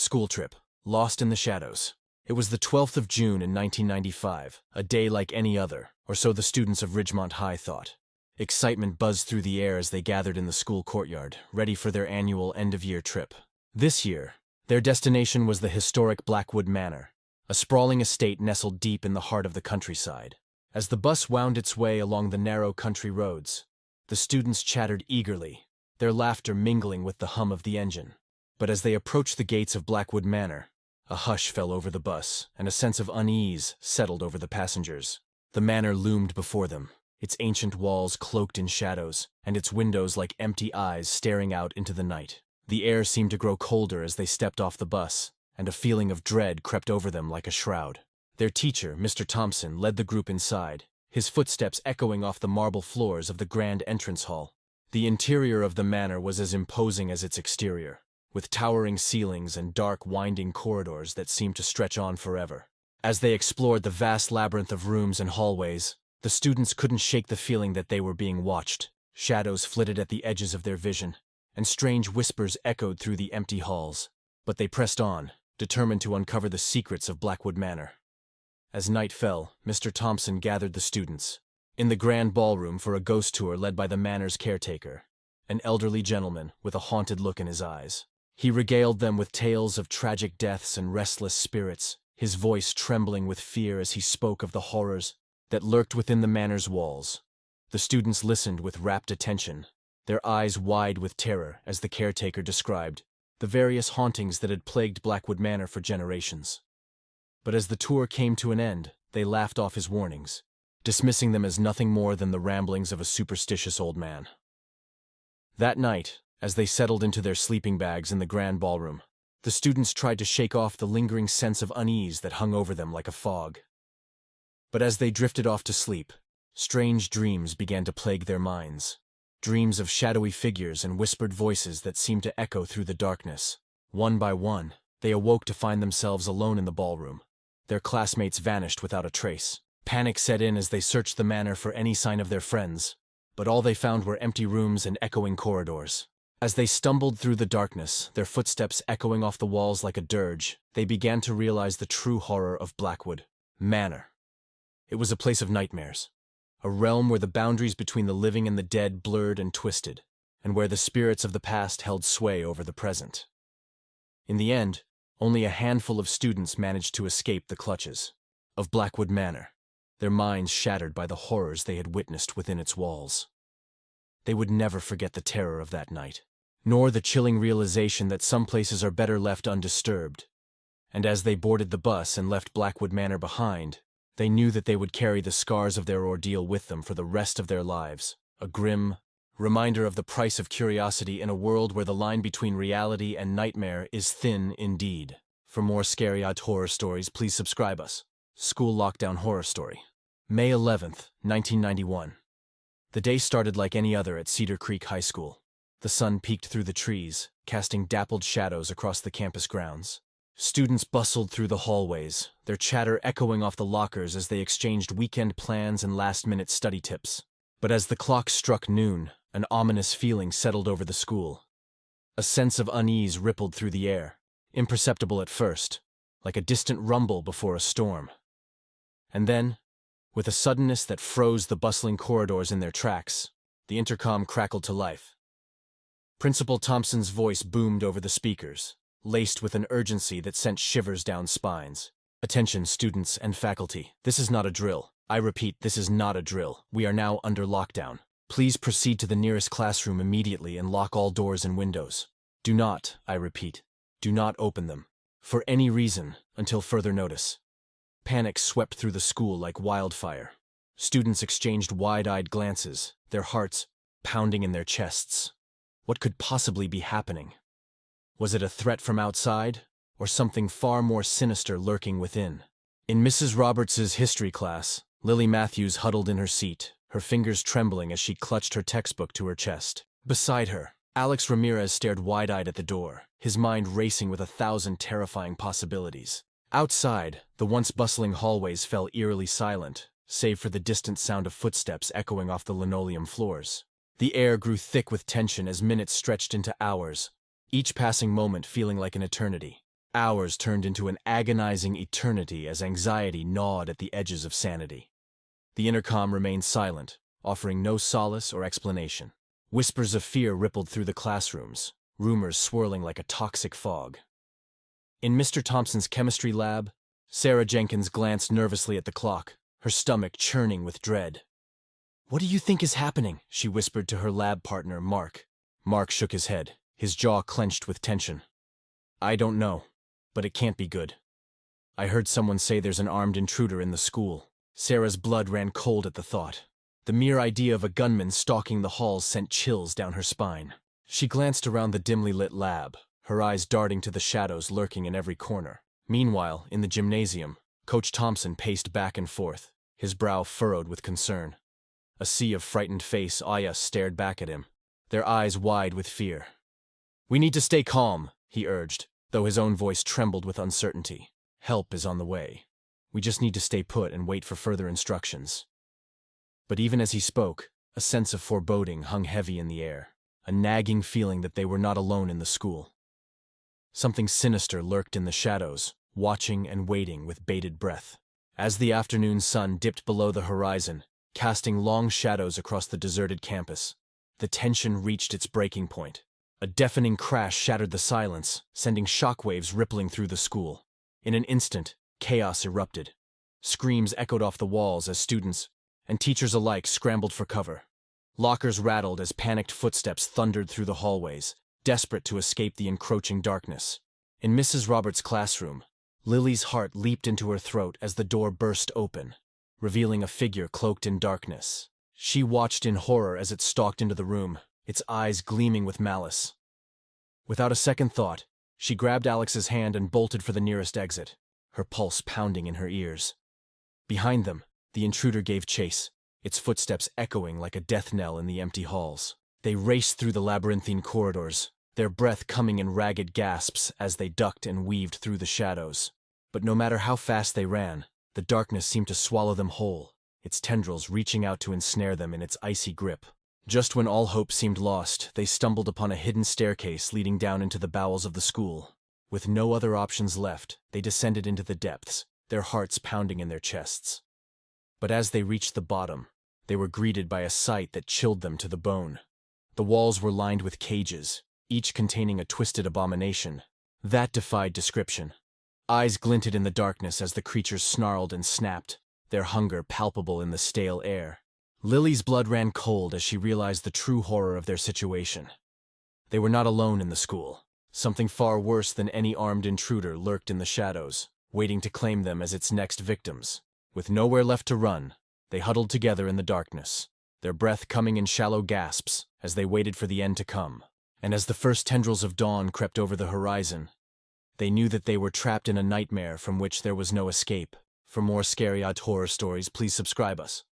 School trip. Lost in the shadows. It was the 12th of June in 1995, a day like any other, or so the students of Ridgemont High thought. Excitement buzzed through the air as they gathered in the school courtyard, ready for their annual end-of-year trip. This year, their destination was the historic Blackwood Manor, a sprawling estate nestled deep in the heart of the countryside. As the bus wound its way along the narrow country roads, the students chattered eagerly, their laughter mingling with the hum of the engine. But as they approached the gates of Blackwood Manor, a hush fell over the bus, and a sense of unease settled over the passengers. The manor loomed before them, its ancient walls cloaked in shadows, and its windows like empty eyes staring out into the night. The air seemed to grow colder as they stepped off the bus, and a feeling of dread crept over them like a shroud. Their teacher, Mr. Thompson, led the group inside, his footsteps echoing off the marble floors of the grand entrance hall. The interior of the manor was as imposing as its exterior, with towering ceilings and dark, winding corridors that seemed to stretch on forever. As they explored the vast labyrinth of rooms and hallways, the students couldn't shake the feeling that they were being watched. Shadows flitted at the edges of their vision, and strange whispers echoed through the empty halls. But they pressed on, determined to uncover the secrets of Blackwood Manor. As night fell, Mr. Thompson gathered the students in the grand ballroom for a ghost tour led by the manor's caretaker, an elderly gentleman with a haunted look in his eyes. He regaled them with tales of tragic deaths and restless spirits, his voice trembling with fear as he spoke of the horrors that lurked within the manor's walls. The students listened with rapt attention, their eyes wide with terror as the caretaker described the various hauntings that had plagued Blackwood Manor for generations. But as the tour came to an end, they laughed off his warnings, dismissing them as nothing more than the ramblings of a superstitious old man. That night, as they settled into their sleeping bags in the grand ballroom, the students tried to shake off the lingering sense of unease that hung over them like a fog. But as they drifted off to sleep, strange dreams began to plague their minds, dreams of shadowy figures and whispered voices that seemed to echo through the darkness. One by one, they awoke to find themselves alone in the ballroom. Their classmates vanished without a trace. Panic set in as they searched the manor for any sign of their friends, but all they found were empty rooms and echoing corridors. As they stumbled through the darkness, their footsteps echoing off the walls like a dirge, they began to realize the true horror of Blackwood Manor. It was a place of nightmares, a realm where the boundaries between the living and the dead blurred and twisted, and where the spirits of the past held sway over the present. In the end, only a handful of students managed to escape the clutches of Blackwood Manor, their minds shattered by the horrors they had witnessed within its walls. They would never forget the terror of that night, nor the chilling realization that some places are better left undisturbed. And as they boarded the bus and left Blackwood Manor behind, they knew that they would carry the scars of their ordeal with them for the rest of their lives, a grim reminder of the price of curiosity in a world where the line between reality and nightmare is thin indeed. For more scary-eyed horror stories, please subscribe us. School Lockdown Horror Story. May 11th, 1991. The day started like any other at Cedar Creek High School. The sun peeked through the trees, casting dappled shadows across the campus grounds. Students bustled through the hallways, their chatter echoing off the lockers as they exchanged weekend plans and last-minute study tips. But as the clock struck noon, an ominous feeling settled over the school. A sense of unease rippled through the air, imperceptible at first, like a distant rumble before a storm. And then, with a suddenness that froze the bustling corridors in their tracks, the intercom crackled to life. Principal Thompson's voice boomed over the speakers, laced with an urgency that sent shivers down spines. Attention, students and faculty. This is not a drill. I repeat, this is not a drill. We are now under lockdown. Please proceed to the nearest classroom immediately and lock all doors and windows. Do not, I repeat, do not open them, for any reason, until further notice. Panic swept through the school like wildfire. Students exchanged wide-eyed glances, their hearts pounding in their chests. What could possibly be happening? Was it a threat from outside, or something far more sinister lurking within? In Mrs. Roberts's history class, Lily Matthews huddled in her seat, her fingers trembling as she clutched her textbook to her chest. Beside her, Alex Ramirez stared wide-eyed at the door, his mind racing with 1,000 terrifying possibilities. Outside, the once bustling hallways fell eerily silent, save for the distant sound of footsteps echoing off the linoleum floors. The air grew thick with tension as minutes stretched into hours, each passing moment feeling like an eternity. Hours turned into an agonizing eternity as anxiety gnawed at the edges of sanity. The intercom remained silent, offering no solace or explanation. Whispers of fear rippled through the classrooms, rumors swirling like a toxic fog. In Mr. Thompson's chemistry lab, Sarah Jenkins glanced nervously at the clock, her stomach churning with dread. "What do you think is happening?" she whispered to her lab partner, Mark. Mark shook his head, his jaw clenched with tension. "I don't know, but it can't be good. I heard someone say there's an armed intruder in the school." Sarah's blood ran cold at the thought. The mere idea of a gunman stalking the halls sent chills down her spine. She glanced around the dimly lit lab, her eyes darting to the shadows lurking in every corner. Meanwhile, in the gymnasium, Coach Thompson paced back and forth, his brow furrowed with concern. A sea of frightened face Aya stared back at him, their eyes wide with fear. "We need to stay calm," he urged, though his own voice trembled with uncertainty. "Help is on the way. We just need to stay put and wait for further instructions." But even as he spoke, a sense of foreboding hung heavy in the air, a nagging feeling that they were not alone in the school. Something sinister lurked in the shadows, watching and waiting with bated breath. As the afternoon sun dipped below the horizon, casting long shadows across the deserted campus, the tension reached its breaking point. A deafening crash shattered the silence, sending shockwaves rippling through the school. In an instant, chaos erupted. Screams echoed off the walls as students and teachers alike scrambled for cover. Lockers rattled as panicked footsteps thundered through the hallways, desperate to escape the encroaching darkness. In Mrs. Roberts' classroom, Lily's heart leaped into her throat as the door burst open, revealing a figure cloaked in darkness. She watched in horror as it stalked into the room, its eyes gleaming with malice. Without a second thought, she grabbed Alex's hand and bolted for the nearest exit, her pulse pounding in her ears. Behind them, the intruder gave chase, its footsteps echoing like a death knell in the empty halls. They raced through the labyrinthine corridors, their breath coming in ragged gasps as they ducked and weaved through the shadows. But no matter how fast they ran, the darkness seemed to swallow them whole, its tendrils reaching out to ensnare them in its icy grip. Just when all hope seemed lost, they stumbled upon a hidden staircase leading down into the bowels of the school. With no other options left, they descended into the depths, their hearts pounding in their chests. But as they reached the bottom, they were greeted by a sight that chilled them to the bone. The walls were lined with cages, each containing a twisted abomination that defied description. Eyes glinted in the darkness as the creatures snarled and snapped, their hunger palpable in the stale air. Lily's blood ran cold as she realized the true horror of their situation. They were not alone in the school. Something far worse than any armed intruder lurked in the shadows, waiting to claim them as its next victims. With nowhere left to run, they huddled together in the darkness, their breath coming in shallow gasps as they waited for the end to come. And as the first tendrils of dawn crept over the horizon, they knew that they were trapped in a nightmare from which there was no escape. For more scary odd horror stories, please subscribe us.